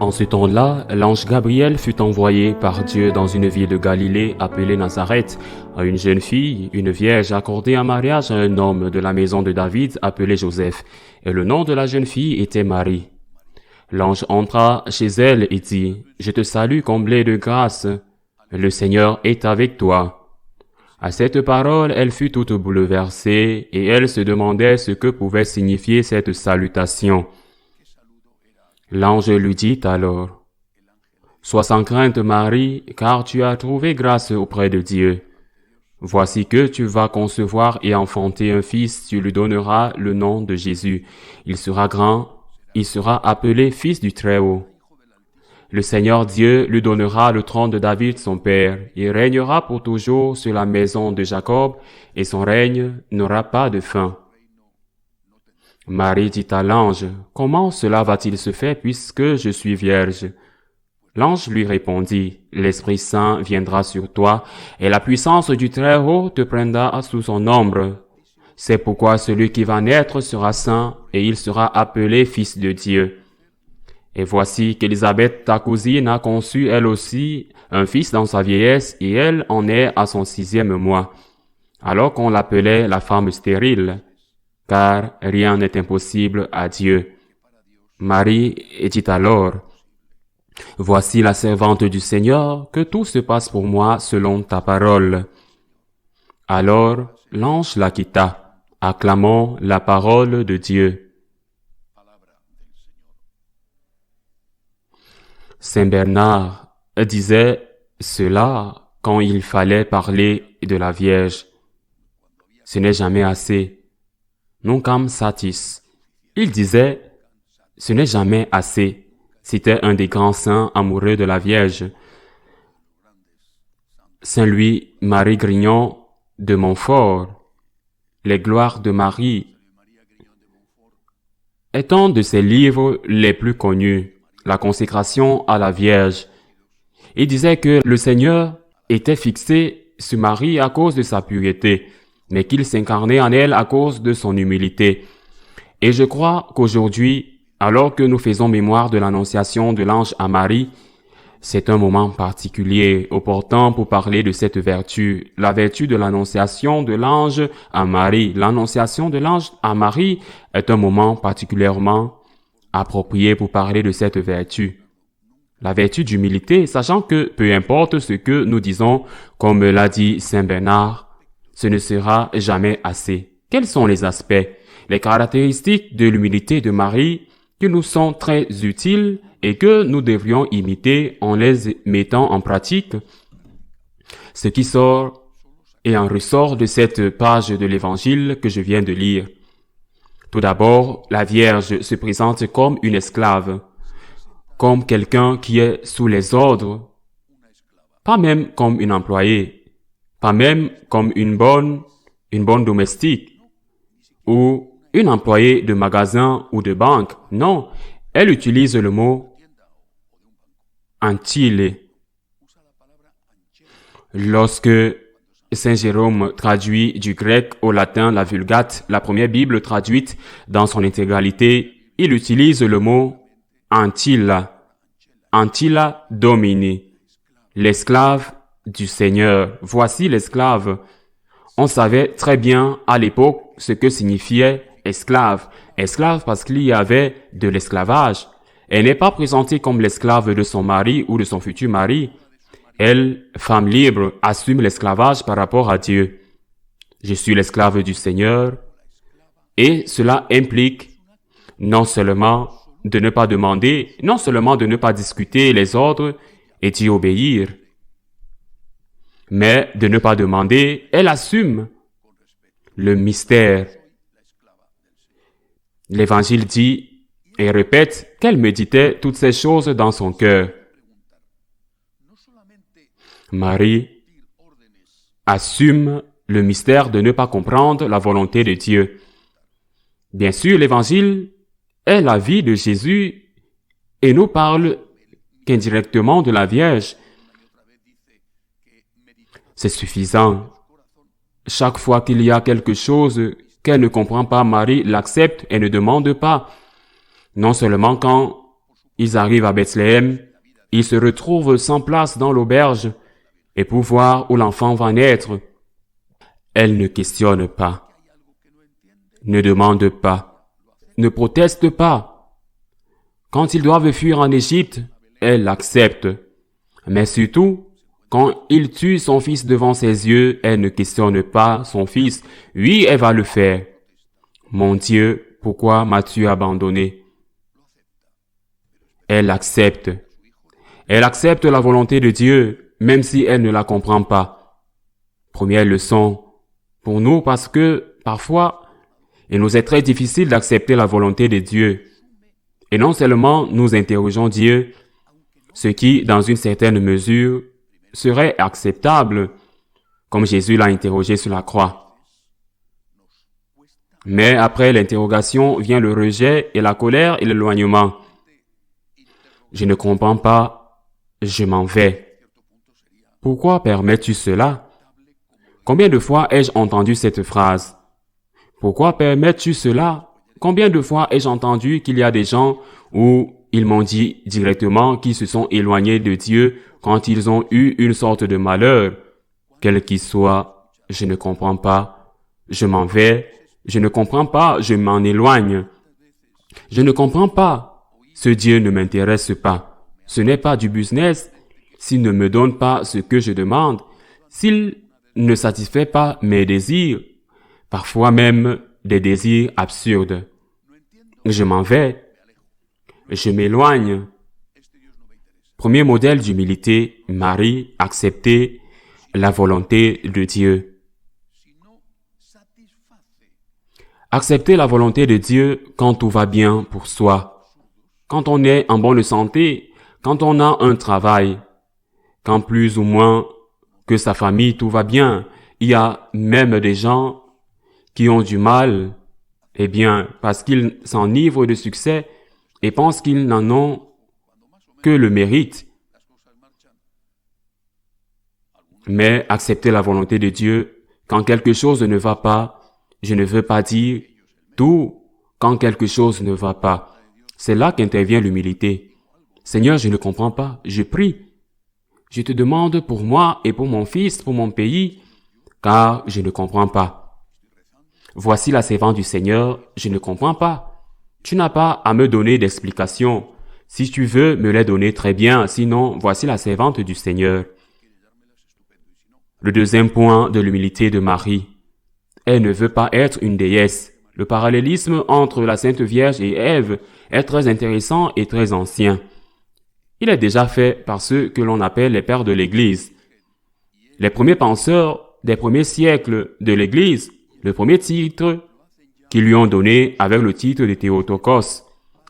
En ce temps-là, l'ange Gabriel fut envoyé par Dieu dans une ville de Galilée appelée Nazareth, à une jeune fille, une vierge accordée en mariage à un homme de la maison de David appelé Joseph, et le nom de la jeune fille était Marie. L'ange entra chez elle et dit, « Je te salue, comblée de grâce, le Seigneur est avec toi. » À cette parole, elle fut toute bouleversée, et elle se demandait ce que pouvait signifier cette salutation. L'ange lui dit alors, « Sois sans crainte, Marie, car tu as trouvé grâce auprès de Dieu. Voici que tu vas concevoir et enfanter un fils, tu lui donneras le nom de Jésus. Il sera grand, il sera appelé Fils du Très-Haut. Le Seigneur Dieu lui donnera le trône de David son père. Il régnera pour toujours sur la maison de Jacob, et son règne n'aura pas de fin. » Marie dit à l'ange, « Comment cela va-t-il se faire puisque je suis vierge? » L'ange lui répondit, « L'Esprit Saint viendra sur toi, et la puissance du Très-Haut te prendra sous son ombre. C'est pourquoi celui qui va naître sera saint, et il sera appelé Fils de Dieu. Et voici qu'Élisabeth, ta cousine, a conçu elle aussi un fils dans sa vieillesse, et elle en est à son 6e mois, alors qu'on l'appelait la femme stérile, car rien n'est impossible à Dieu. » Marie dit alors, « Voici la servante du Seigneur, que tout se passe pour moi selon ta parole. » Alors l'ange la quitta, acclamant la parole de Dieu. Saint Bernard disait cela quand il fallait parler de la Vierge. Ce n'est jamais assez. Nunquam satis. Il disait, ce n'est jamais assez. C'était un des grands saints amoureux de la Vierge. Saint Louis-Marie Grignon de Montfort, Les gloires de Marie, est un de ses livres les plus connus, La consécration à la Vierge. Il disait que le Seigneur était fixé sur Marie à cause de sa pureté, mais qu'il s'incarnait en elle à cause de son humilité. Et je crois qu'aujourd'hui, alors que nous faisons mémoire de l'annonciation de l'ange à Marie, c'est un moment particulier, opportun pour parler de cette vertu, la vertu de l'annonciation de l'ange à Marie. L'annonciation de l'ange à Marie est un moment particulièrement approprié pour parler de cette vertu. La vertu d'humilité, sachant que peu importe ce que nous disons, comme l'a dit Saint Bernard, ce ne sera jamais assez. Quels sont les aspects, les caractéristiques de l'humilité de Marie qui nous sont très utiles et que nous devrions imiter en les mettant en pratique? Ce qui sort et en ressort de cette page de l'Évangile que je viens de lire. Tout d'abord, la Vierge se présente comme une esclave, comme quelqu'un qui est sous les ordres, pas même comme une employée, pas même comme une bonne domestique ou une employée de magasin ou de banque. Non, elle utilise le mot ancile. Lorsque Saint Jérôme traduit du grec au latin la Vulgate, la première Bible traduite dans son intégralité, il utilise le mot Antilla, Antilla Domini, l'esclave du Seigneur. Voici l'esclave. On savait très bien à l'époque ce que signifiait esclave. Esclave parce qu'il y avait de l'esclavage. Elle n'est pas présentée comme l'esclave de son mari ou de son futur mari. Elle, femme libre, assume l'esclavage par rapport à Dieu. Je suis l'esclave du Seigneur. Et cela implique non seulement de ne pas demander, non seulement de ne pas discuter les ordres et d'y obéir, mais de ne pas demander, elle assume le mystère. L'Évangile dit et répète qu'elle méditait toutes ces choses dans son cœur. Marie assume le mystère de ne pas comprendre la volonté de Dieu. Bien sûr, l'Évangile est la vie de Jésus et nous parle qu'indirectement de la Vierge. C'est suffisant. Chaque fois qu'il y a quelque chose qu'elle ne comprend pas, Marie l'accepte et ne demande pas. Non seulement quand Ils arrivent à Bethléem, ils se retrouvent sans place dans l'auberge, et pour voir où l'enfant va naître, elle ne questionne pas, ne demande pas, ne proteste pas. Quand ils doivent fuir en Égypte, elle accepte. Mais surtout, quand il tue son fils devant ses yeux, elle ne questionne pas son fils. Oui, elle va le faire. Mon Dieu, pourquoi m'as-tu abandonné? Elle accepte. Elle accepte la volonté de Dieu, même si elle ne la comprend pas. Première leçon pour nous, parce que parfois, il nous est très difficile d'accepter la volonté de Dieu. Et non seulement nous interrogeons Dieu, ce qui, dans une certaine mesure, serait acceptable, comme Jésus l'a interrogé sur la croix. Mais après l'interrogation vient le rejet et la colère et l'éloignement. Je ne comprends pas, je m'en vais. Pourquoi permets-tu cela? Combien de fois ai-je entendu cette phrase? Pourquoi permets-tu cela? Combien de fois ai-je entendu qu'il y a des gens où ils m'ont dit directement qu'ils se sont éloignés de Dieu quand ils ont eu une sorte de malheur, quel qu'il soit, je ne comprends pas, je m'en vais, je ne comprends pas, je m'en éloigne. Je ne comprends pas, ce Dieu ne m'intéresse pas. Ce n'est pas du business, s'il ne me donne pas ce que je demande, s'il ne satisfait pas mes désirs, parfois même des désirs absurdes. Je m'en vais, je m'éloigne. Premier modèle d'humilité, Marie accepter la volonté de Dieu. Accepter la volonté de Dieu quand tout va bien pour soi, quand on est en bonne santé, quand on a un travail, quand plus ou moins que sa famille tout va bien. Il y a même des gens qui ont du mal, eh bien, parce qu'ils s'enivrent de succès et pensent qu'ils n'en ont que le mérite. Mais accepter la volonté de Dieu, quand quelque chose ne va pas, je ne veux pas dire tout quand quelque chose ne va pas. C'est là qu'intervient l'humilité. Seigneur, je ne comprends pas, je prie. Je te demande pour moi et pour mon fils, pour mon pays, car je ne comprends pas. Voici la servante du Seigneur, je ne comprends pas. Tu n'as pas à me donner d'explications. Si tu veux me les donner, très bien, sinon, voici la servante du Seigneur. Le deuxième point de l'humilité de Marie. Elle ne veut pas être une déesse. Le parallélisme entre la Sainte Vierge et Ève est très intéressant et très ancien. Il est déjà fait par ceux que l'on appelle les pères de l'Église. Les premiers penseurs des premiers siècles de l'Église, le premier titre qu'ils lui ont donné avec le titre de Théotokos,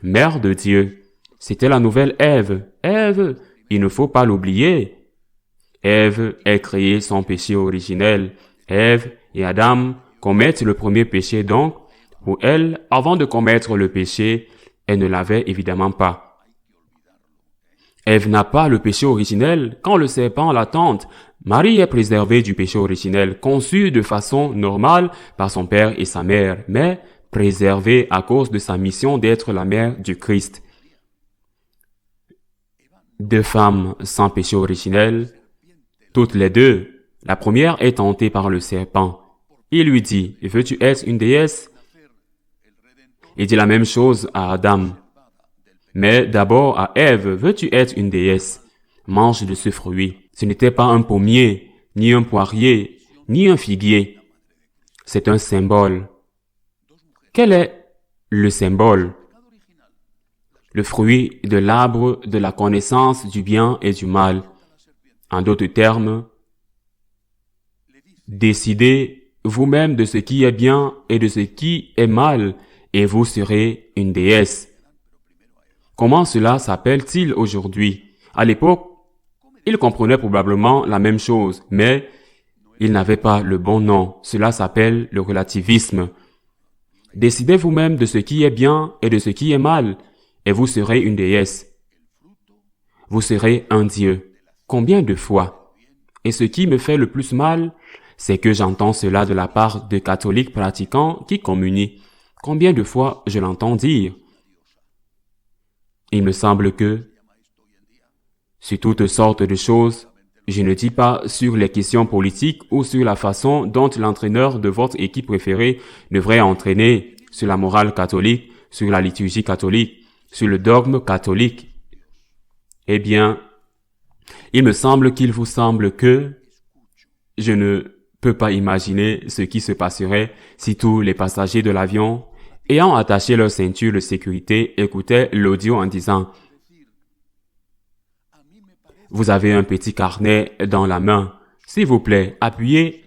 Mère de Dieu, c'était la nouvelle Ève. Ève, il ne faut pas l'oublier. Ève est créée sans péché originel. Ève et Adam commettent le premier péché donc. Pour elle, avant de commettre le péché, elle ne l'avait évidemment pas. Ève n'a pas le péché originel quand le serpent la tente. Marie est préservée du péché originel, conçue de façon normale par son père et sa mère, mais préservée à cause de sa mission d'être la mère du Christ. Deux femmes sans péché originel, toutes les deux. La première est tentée par le serpent. Il lui dit, « Veux-tu être une déesse ?» Il dit la même chose à Adam. Mais d'abord à Ève, « Veux-tu être une déesse? Mange de ce fruit. » Ce n'était pas un pommier, ni un poirier, ni un figuier. C'est un symbole. Quel est le symbole? Le fruit de l'arbre de la connaissance du bien et du mal. En d'autres termes, décidez vous-même de ce qui est bien et de ce qui est mal, et vous serez une déesse. Comment cela s'appelle-t-il aujourd'hui? À l'époque, ils comprenaient probablement la même chose, mais ils n'avaient pas le bon nom. Cela s'appelle le relativisme. Décidez vous-même de ce qui est bien et de ce qui est mal, et vous serez une déesse. Vous serez un Dieu. Combien de fois? Et ce qui me fait le plus mal, c'est que j'entends cela de la part de catholiques pratiquants qui communient. Combien de fois je l'entends dire? Il me semble que, sur toutes sortes de choses, je ne dis pas sur les questions politiques ou sur la façon dont l'entraîneur de votre équipe préférée devrait entraîner, sur la morale catholique, sur la liturgie catholique, sur le dogme catholique. Eh bien, il me semble qu'il vous semble que je ne peux pas imaginer ce qui se passerait si tous les passagers de l'avion, ayant attaché leur ceinture de sécurité, écoutaient l'audio en disant « Vous avez un petit carnet dans la main. S'il vous plaît, appuyez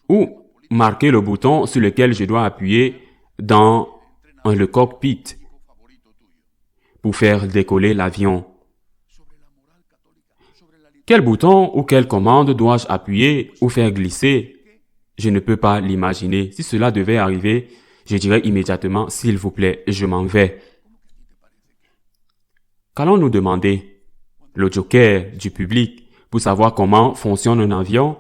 ou marquez le bouton sur lequel je dois appuyer dans le cockpit pour faire décoller l'avion. Quel bouton ou quelle commande dois-je appuyer ou faire glisser? Je ne peux pas l'imaginer. Si cela devait arriver, je dirais immédiatement « S'il vous plaît, je m'en vais ». Qu'allons-nous demander? Le joker du public pour savoir comment fonctionne un avion?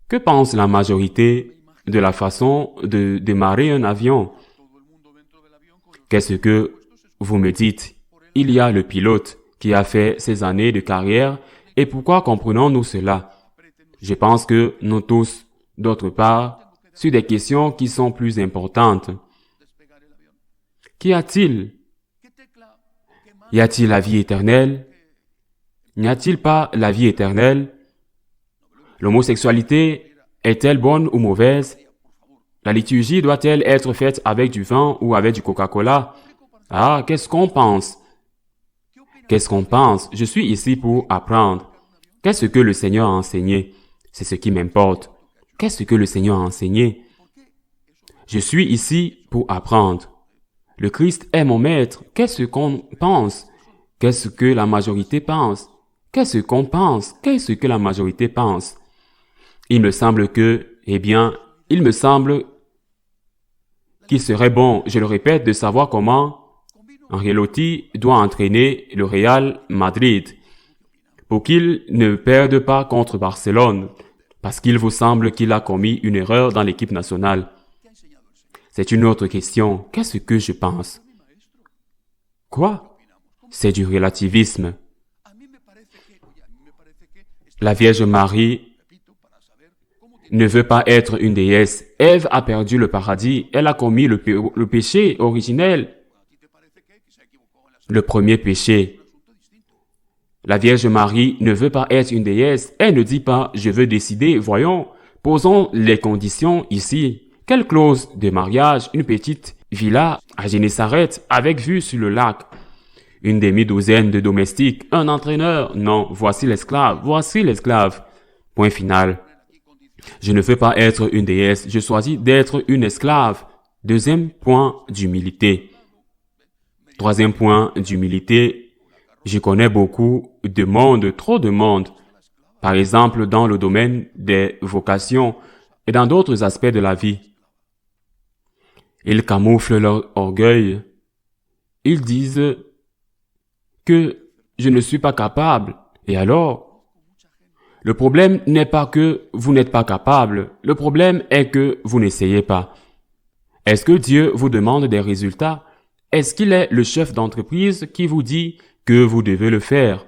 Que pense la majorité de la façon de démarrer un avion? Qu'est-ce que vous me dites? Il y a le pilote qui a fait ses années de carrière et pourquoi comprenons-nous cela? Je pense que nous tous, d'autre part, sur des questions qui sont plus importantes. Qu'y a-t-il? Y a-t-il la vie éternelle? N'y a-t-il pas la vie éternelle? L'homosexualité est-elle bonne ou mauvaise? La liturgie doit-elle être faite avec du vin ou avec du Coca-Cola? Ah, qu'est-ce qu'on pense? Qu'est-ce qu'on pense? Je suis ici pour apprendre. Qu'est-ce que le Seigneur a enseigné? C'est ce qui m'importe. Qu'est-ce que le Seigneur a enseigné? Je suis ici pour apprendre. Le Christ est mon maître. Qu'est-ce qu'on pense? Qu'est-ce que la majorité pense? Qu'est-ce qu'on pense? Qu'est-ce que la majorité pense? Il me semble que, il me semble qu'il serait bon, je le répète, de savoir comment Ancelotti doit entraîner le Real Madrid pour qu'il ne perde pas contre Barcelone, parce qu'il vous semble qu'il a commis une erreur dans l'équipe nationale. C'est une autre question. Qu'est-ce que je pense? Quoi? C'est du relativisme. La Vierge Marie ne veut pas être une déesse. Ève a perdu le paradis. Elle a commis le péché originel. Le premier péché. La Vierge Marie ne veut pas être une déesse. Elle ne dit pas « je veux décider ». Voyons, posons les conditions ici. Quelle clause de mariage? Une petite villa à Génézareth avec vue sur le lac. Une demi-douzaine de domestiques. Un entraîneur? Non, voici l'esclave. Voici l'esclave. Point final. Je ne veux pas être une déesse. Je choisis d'être une esclave. Deuxième point d'humilité. Troisième point d'humilité. Je connais beaucoup de monde, trop de monde. Par exemple, dans le domaine des vocations et dans d'autres aspects de la vie. Ils camouflent leur orgueil. Ils disent que je ne suis pas capable. Et alors? Le problème n'est pas que vous n'êtes pas capable. Le problème est que vous n'essayez pas. Est-ce que Dieu vous demande des résultats? Est-ce qu'il est le chef d'entreprise qui vous dit que vous devez le faire?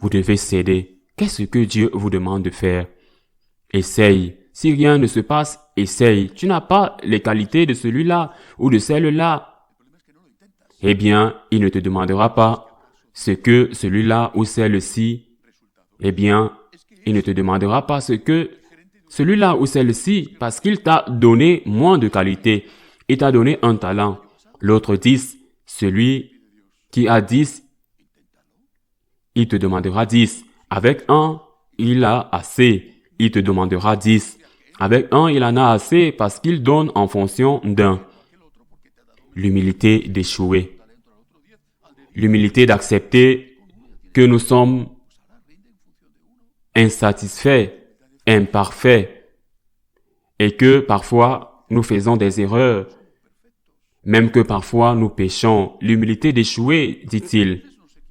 Vous devez céder. Qu'est-ce que Dieu vous demande de faire? Essaye. Si rien ne se passe, essaye. Tu n'as pas les qualités de celui-là ou de celle-là. Eh bien, il ne te demandera pas ce que celui-là ou celle-ci. Eh bien, il ne te demandera pas ce que celui-là ou celle-ci parce qu'il t'a donné moins de qualité. Il t'a donné un talent. L'autre 10, celui qui a 10, il te demandera 10. Avec un, il a assez. Il te demandera 10. Avec un, il en a assez parce qu'il donne en fonction d'un. L'humilité d'échouer. L'humilité d'accepter que nous sommes insatisfaits, imparfaits, et que parfois nous faisons des erreurs, même que parfois nous péchons. L'humilité d'échouer, dit-il.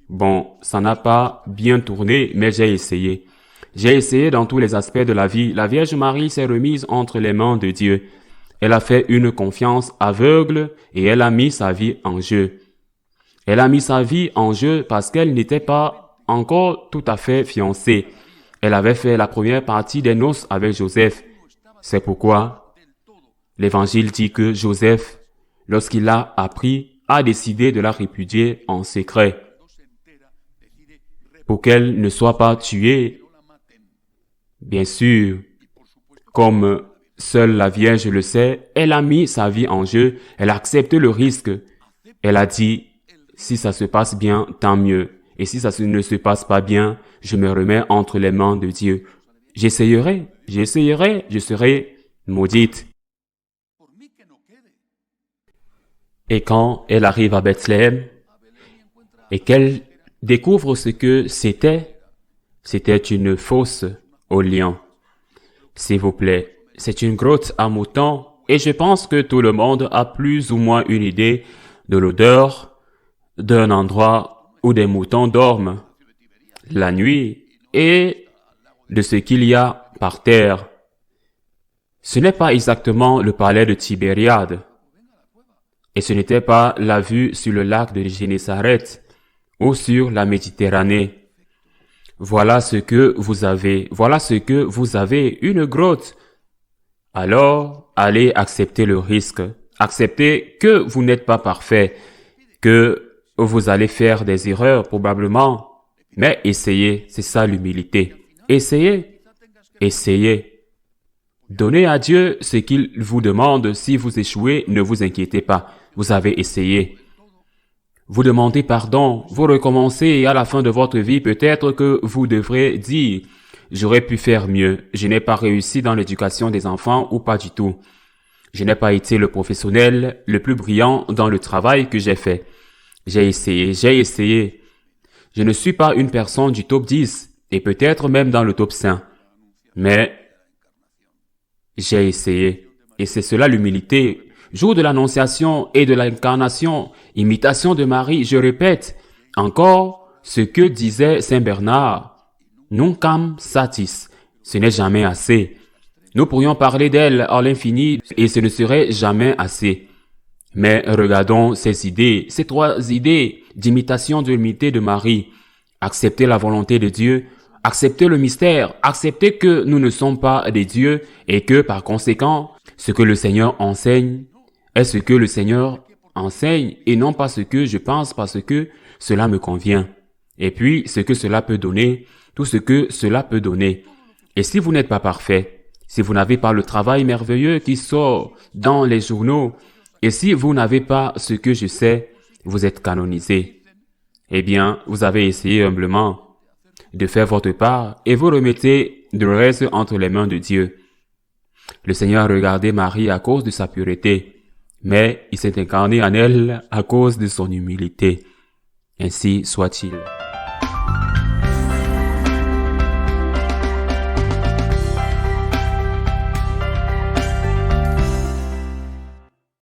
Bon, ça n'a pas bien tourné, mais j'ai essayé. J'ai essayé dans tous les aspects de la vie. La Vierge Marie s'est remise entre les mains de Dieu. Elle a fait une confiance aveugle et elle a mis sa vie en jeu. Elle a mis sa vie en jeu parce qu'elle n'était pas encore tout à fait fiancée. Elle avait fait la première partie des noces avec Joseph. C'est pourquoi l'Évangile dit que Joseph, lorsqu'il l'a appris, a décidé de la répudier en secret pour qu'elle ne soit pas tuée. Bien sûr, comme seule la Vierge le sait, elle a mis sa vie en jeu, elle a accepté le risque. Elle a dit, si ça se passe bien, tant mieux. Et si ça ne se passe pas bien, je me remets entre les mains de Dieu. J'essayerai, je serai maudite. Et quand elle arrive à Bethléem et qu'elle découvre ce que c'était une fosse aux lions. S'il vous plaît, c'est une grotte à moutons et je pense que tout le monde a plus ou moins une idée de l'odeur d'un endroit où des moutons dorment la nuit et de ce qu'il y a par terre. Ce n'est pas exactement le palais de Tibériade et ce n'était pas la vue sur le lac de Génézareth ou sur la Méditerranée. Voilà ce que vous avez, une grotte. Alors, allez accepter le risque. Acceptez que vous n'êtes pas parfait, que vous allez faire des erreurs probablement, mais essayez, c'est ça l'humilité. Essayez. Donnez à Dieu ce qu'il vous demande. Si vous échouez, ne vous inquiétez pas, vous avez essayé. Vous demandez pardon, vous recommencez et à la fin de votre vie, peut-être que vous devrez dire « J'aurais pu faire mieux, je n'ai pas réussi dans l'éducation des enfants ou pas du tout. Je n'ai pas été le professionnel le plus brillant dans le travail que j'ai fait. J'ai essayé. Je ne suis pas une personne du top 10 et peut-être même dans le top 5. Mais j'ai essayé. Et c'est cela l'humilité. Jour de l'Annonciation et de l'Incarnation, imitation de Marie, je répète encore ce que disait Saint Bernard. Nunquam satis. Ce n'est jamais assez. Nous pourrions parler d'elle à l'infini et ce ne serait jamais assez. Mais regardons ces idées, ces 3 idées d'imitation de l'humilité de Marie. Accepter la volonté de Dieu, accepter le mystère, accepter que nous ne sommes pas des dieux et que par conséquent, ce que le Seigneur enseigne est ce que le Seigneur enseigne et non pas ce que je pense parce que cela me convient. Et puis, ce que cela peut donner, tout ce que cela peut donner. Et si vous n'êtes pas parfait, si vous n'avez pas le travail merveilleux qui sort dans les journaux, et si vous n'avez pas ce que je sais, vous êtes canonisé. Eh bien, vous avez essayé humblement de faire votre part et vous remettez le reste entre les mains de Dieu. Le Seigneur a regardé Marie à cause de sa pureté, mais il s'est incarné en elle à cause de son humilité. Ainsi soit-il.